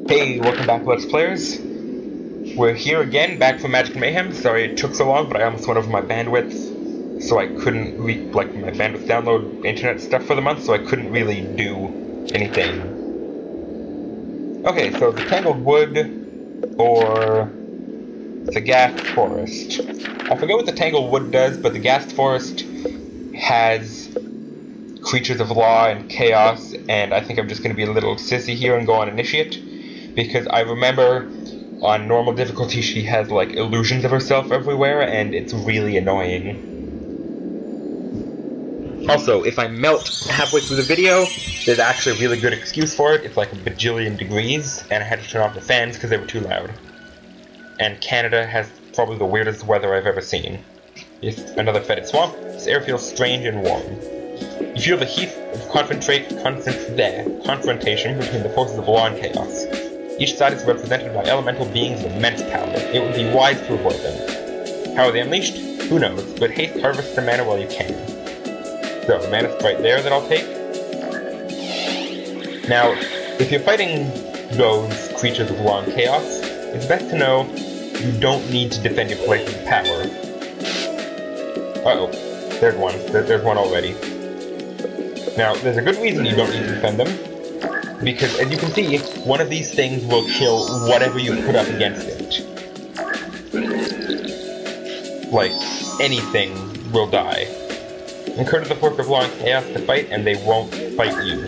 Hey, welcome back to Let's Players. We're here again, back from Magic Mayhem. Sorry it took so long, but I almost went over my bandwidth, so I couldn't my bandwidth download internet stuff for the month, so I couldn't really do anything. Okay, so the Tangled Wood, or the Gaste Forest. I forget what the Tangled Wood does, but the Gaste Forest has creatures of law and chaos, and I think I'm just going to be a little sissy here and go on Initiate. Because I remember on normal difficulty she has like illusions of herself everywhere and it's really annoying. Also, if I melt halfway through the video, there's actually a really good excuse for it. It's like a bajillion degrees and I had to turn off the fans because they were too loud. And Canada has probably the weirdest weather I've ever seen. It's another fetid swamp. This air feels strange and warm. You feel the heat of confrontation between the forces of law and chaos. Each side is represented by elemental beings of immense power. It would be wise to avoid them. How are they unleashed? Who knows, but haste harvest the mana while you can. So, the mana's right there that I'll take. Now, if you're fighting those creatures of law and chaos, it's best to know you don't need to defend your place with power. Uh-oh, there's one. There's one already. Now, there's a good reason you don't need to defend them. Because, as you can see, one of these things will kill whatever you put up against it. Like, anything will die. Incur to the force of law and chaos to fight, and they won't fight you.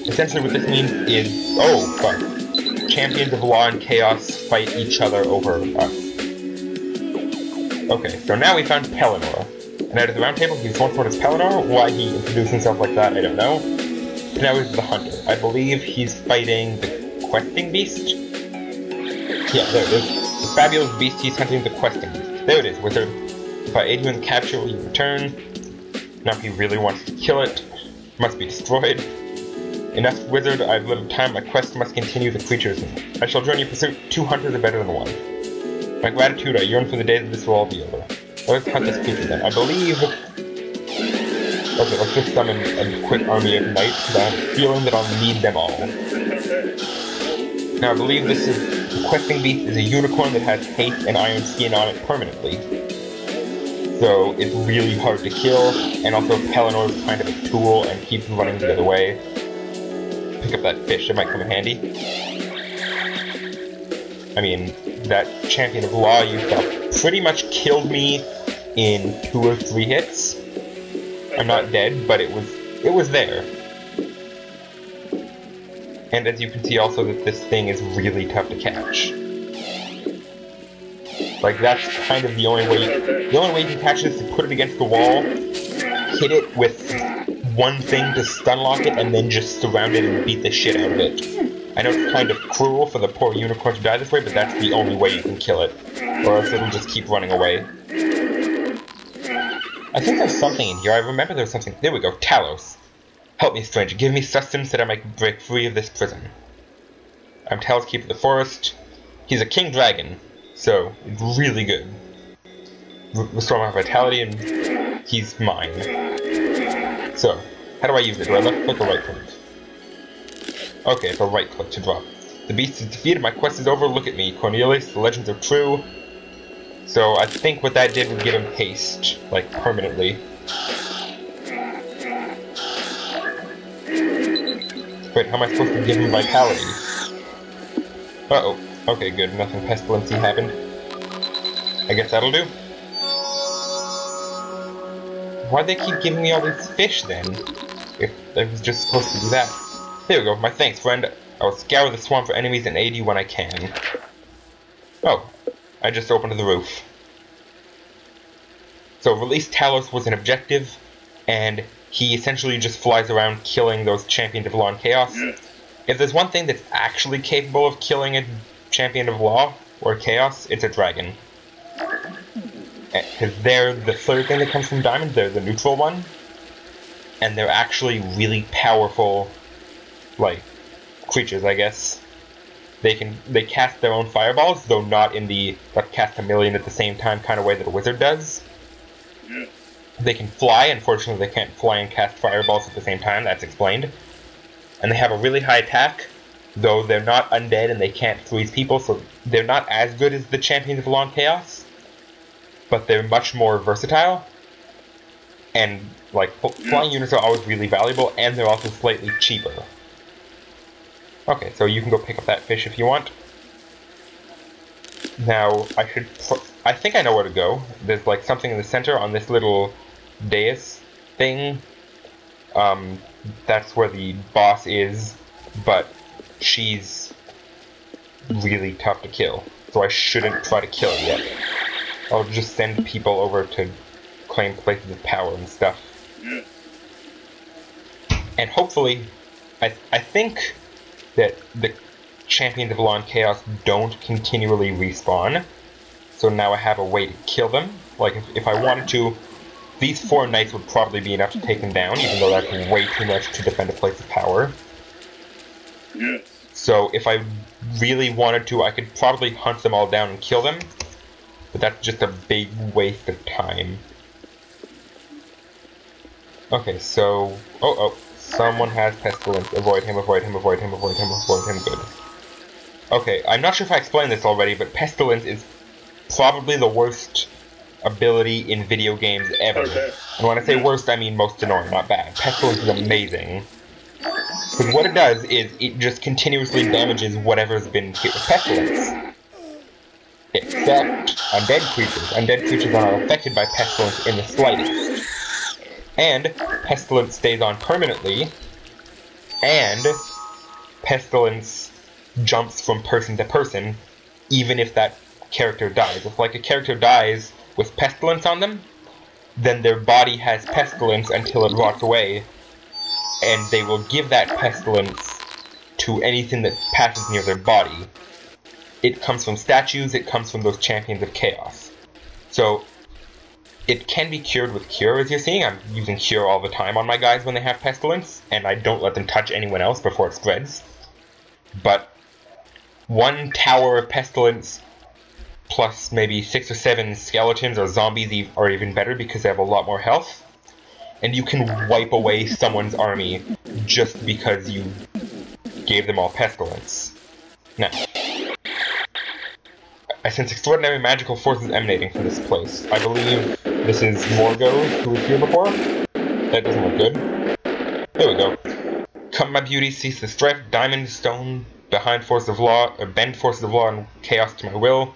Essentially what this means is, oh, fuck. Champions of law and chaos fight each other over us. Okay, so now we found Pelennor. And out of the round table, he's once known as Pelennor. Why he introduced himself like that, I don't know. Now he's the hunter. I believe he's fighting the questing beast? Yeah, there it is. The fabulous beast, he's hunting the questing beast. There it is, wizard. If I aid you in the capture, will you return? Now if he really wants to kill it, must be destroyed. Enough, wizard, I have little time, my quest must continue, the creatures. I shall join your pursuit, 2 hunters are better than 1. My gratitude, I yearn for the day that this will all be over. Let's hunt this creature then. I believe... Okay, let's just summon a quick army of knights, because I have a feeling that I'll need them all. Now, I believe this is... The questing beast is a unicorn that has haste and iron skin on it permanently. So, it's really hard to kill, and also Pelennor is kind of a tool and keeps running the other way. Pick up that fish, it might come in handy. I mean, that champion of law you saw pretty much killed me in 2 or 3 hits. I'm not dead, but it was there. And as you can see also that this thing is really tough to catch. Like that's kind of the only way you can catch it is to put it against the wall, hit it with one thing to stun lock it, and then just surround it and beat the shit out of it. I know it's kind of cruel for the poor unicorn to die this way, but that's the only way you can kill it. Or else it'll just keep running away. I think there's something in here. I remember there was something. There we go. Talos. Help me, stranger. Give me sustenance that I might break free of this prison. I'm Talos, keeper of the forest. He's a king dragon, so it's really good. Restore my vitality, and he's mine. So, how do I use it? Do I left click or right click? Okay, it's a right click to drop. The beast is defeated. My quest is over. Look at me, Cornelius. The legends are true. So I think what that did was give him haste, like, permanently. Wait, how am I supposed to give him vitality? Uh-oh. Okay, good. Nothing pestilency happened. I guess that'll do. Why'd they keep giving me all these fish, then? If I was just supposed to do that. There we go. My thanks, friend. I will scour the swamp for enemies and aid you when I can. Oh. I just opened the roof. So release Talos was an objective, and he essentially just flies around killing those champions of law and chaos. If there's one thing that's actually capable of killing a champion of law or chaos, it's a dragon. Because they're the third thing that comes from diamonds, they're the neutral one. And they're actually really powerful, like, creatures, I guess. They cast their own fireballs, though not in the cast a million at the same time kind of way that a wizard does. They can fly, unfortunately they can't fly and cast fireballs at the same time, that's explained. And they have a really high attack, though they're not undead and they can't freeze people, so they're not as good as the Champions of Law and Chaos, but they're much more versatile, and like flying units are always really valuable, and they're also slightly cheaper. Okay, so you can go pick up that fish if you want. Now, I think I know where to go. There's like something in the center on this little dais thing. That's where the boss is, but she's really tough to kill, so I shouldn't try to kill her yet. I'll just send people over to claim places of power and stuff. And hopefully, I think that the Champions of Law and Chaos don't continually respawn, so now I have a way to kill them. Like, if I wanted to, these 4 knights would probably be enough to take them down, even though that's way too much to defend a place of power. So if I really wanted to, I could probably hunt them all down and kill them, but that's just a big waste of time. Okay, so... Oh, someone has Pestilence. Avoid him, avoid him, avoid him, avoid him, avoid him. Good. Okay, I'm not sure if I explained this already, but Pestilence is probably the worst ability in video games ever. And when I say worst, I mean most annoying, not bad. Pestilence is amazing. Because what it does is it just continuously damages whatever's been hit with Pestilence. Except undead creatures. Undead creatures are not affected by Pestilence in the slightest. And Pestilence stays on permanently, and Pestilence jumps from person to person, even if that character dies. If like a character dies with Pestilence on them, then their body has Pestilence until it rots away, and they will give that Pestilence to anything that passes near their body. It comes from statues, it comes from those Champions of Chaos. So, it can be cured with Cure, as you're seeing. I'm using Cure all the time on my guys when they have Pestilence, and I don't let them touch anyone else before it spreads. But 1 tower of Pestilence plus maybe 6 or 7 skeletons or zombies are even better because they have a lot more health. And you can wipe away someone's army just because you gave them all Pestilence. Now, I sense extraordinary magical forces emanating from this place. I believe this is Morgause, who was here before. That doesn't look good. There we go. Come, my beauty, cease the strife. Diamond, stone, behind force of law, bend forces of law and chaos to my will.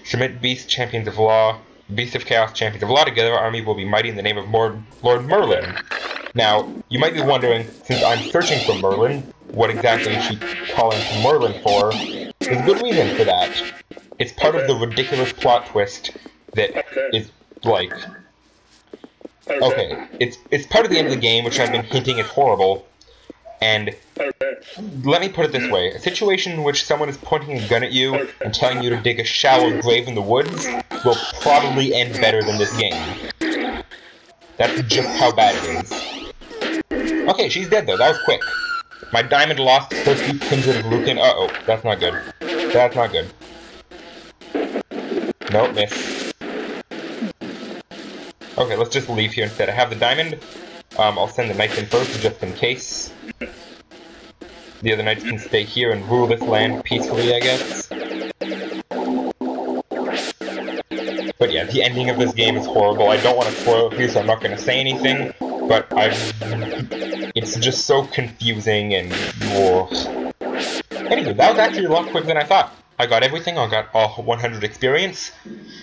Submit beast, champions of law. Beast of chaos, champions of law. Together, our army will be mighty in the name of Lord Merlin. Now, you might be wondering, since I'm searching for Merlin, what exactly is she calling to Merlin for? There's a good reason for that. It's part of the ridiculous plot twist that is, like... Okay, it's part of the end of the game, which I've been hinting is horrible, and let me put it this way. A situation in which someone is pointing a gun at you and telling you to dig a shallow grave in the woods will probably end better than this game. That's just how bad it is. Okay, she's dead though, that was quick. My diamond lost 30 Kindred of Lucan. Uh-oh, that's not good. That's not good. Nope, miss. Okay, let's just leave here instead. I have the diamond. I'll send the knights in first, just in case. The other knights can stay here and rule this land peacefully, I guess. But yeah, the ending of this game is horrible. I don't want to spoil it for you, so I'm not going to say anything. But it's just so confusing and... Anyway, that was actually a lot quicker than I thought. I got everything, I got all 100 experience.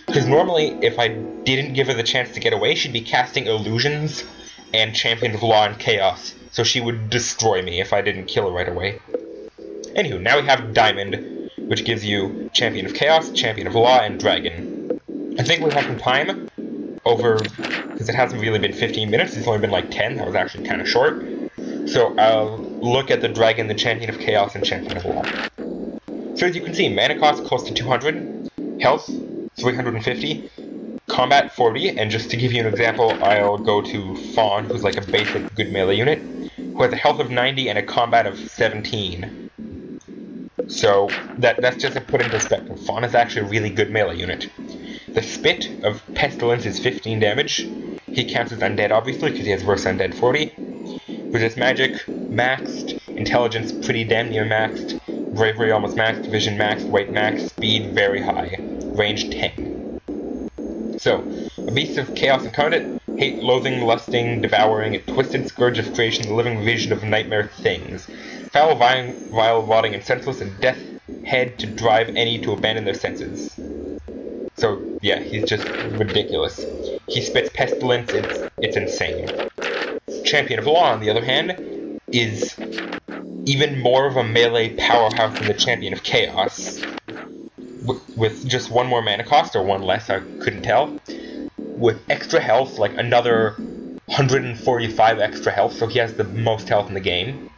Because normally, if I didn't give her the chance to get away, she'd be casting illusions and Champion of Law and Chaos. So she would destroy me if I didn't kill her right away. Anywho, now we have Diamond, which gives you Champion of Chaos, Champion of Law, and Dragon. I think we have some time over, because it hasn't really been 15 minutes, it's only been like 10, that was actually kind of short. So I'll look at the Dragon, the Champion of Chaos, and Champion of Law. So as you can see, mana cost close to 200, health 350, combat 40, and just to give you an example, I'll go to Fawn, who's like a basic good melee unit, who has a health of 90 and a combat of 17. So that's just to put in perspective. Fawn is actually a really good melee unit. The Spit of Pestilence is 15 damage. He counts as undead obviously, because he has verse undead 40. Resist magic, maxed. Intelligence pretty damn near maxed. Bravery almost maxed, Vision maxed, Weight maxed, Speed very high. Range 10. So, a beast of chaos incarnate, hate, loathing, lusting, devouring, a twisted scourge of creation, the living vision of nightmare things. Foul, vile, rotting, and senseless, and death head to drive any to abandon their senses. So, yeah, he's just ridiculous. He spits pestilence, it's insane. Champion of Law, on the other hand, is even more of a melee powerhouse than the Champion of Chaos. With just one more mana cost, or one less, I couldn't tell. With extra health, like another 145 extra health, so he has the most health in the game.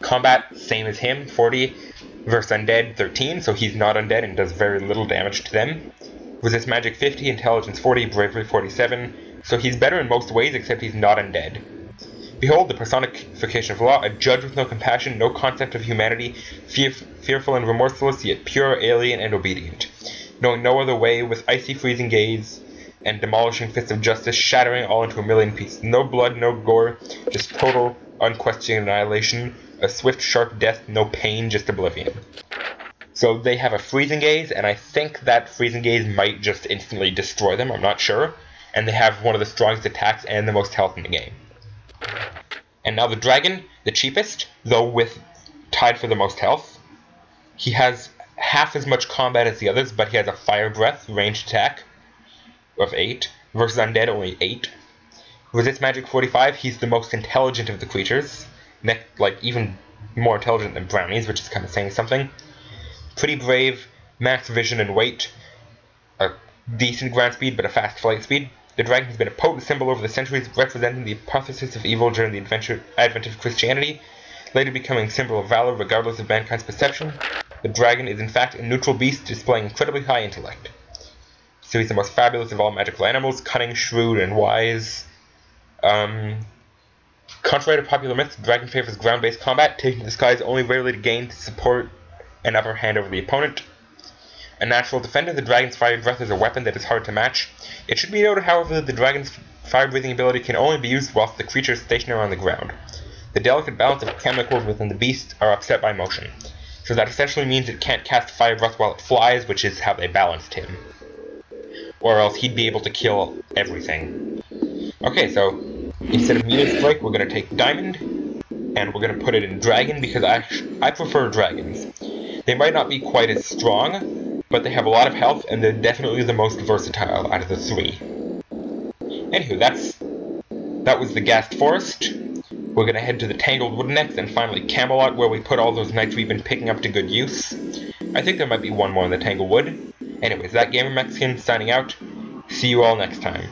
Combat, same as him, 40, versus Undead, 13, so he's not undead and does very little damage to them. Resist Magic 50, Intelligence 40, Bravery 47, so he's better in most ways except he's not undead. Behold the personification of law, a judge with no compassion, no concept of humanity, fearful and remorseless, yet pure, alien, and obedient. Knowing no other way, with icy freezing gaze and demolishing fist of justice, shattering all into a million pieces. No blood, no gore, just total, unquestioning annihilation, a swift, sharp death, no pain, just oblivion. So they have a freezing gaze, and I think that freezing gaze might just instantly destroy them, I'm not sure. And they have one of the strongest attacks and the most health in the game. And now the dragon, the cheapest, though with tied for the most health. He has half as much combat as the others, but he has a fire breath ranged attack of 8, versus undead only 8. Resist magic 45, he's the most intelligent of the creatures, like even more intelligent than brownies, which is kind of saying something. Pretty brave, max vision and weight, a decent ground speed but a fast flight speed. The dragon has been a potent symbol over the centuries, representing the apotheosis of evil during the advent of Christianity, later becoming a symbol of valor regardless of mankind's perception. The dragon is in fact a neutral beast displaying incredibly high intellect. So he's the most fabulous of all magical animals, cunning, shrewd, and wise. Contrary to popular myth, the dragon favors ground-based combat, taking to the skies only rarely to gain to support an upper hand over the opponent. A natural defender, the dragon's fire breath is a weapon that is hard to match. It should be noted, however, that the dragon's fire-breathing ability can only be used whilst the creature is stationary on the ground. The delicate balance of chemicals within the beast are upset by motion, so that essentially means it can't cast fire breath while it flies, which is how they balanced him. Or else he'd be able to kill everything. Okay, so instead of meteor strike, we're going to take diamond, and we're going to put it in dragon because I prefer dragons. They might not be quite as strong, but they have a lot of health, and they're definitely the most versatile out of the 3. Anywho, that was the Gaste Forest. We're going to head to the Tangled Wood next, and finally Camelot, where we put all those knights we've been picking up to good use. I think there might be one more in the Tangled Wood. Anyways, that Gamer Mexican signing out. See you all next time.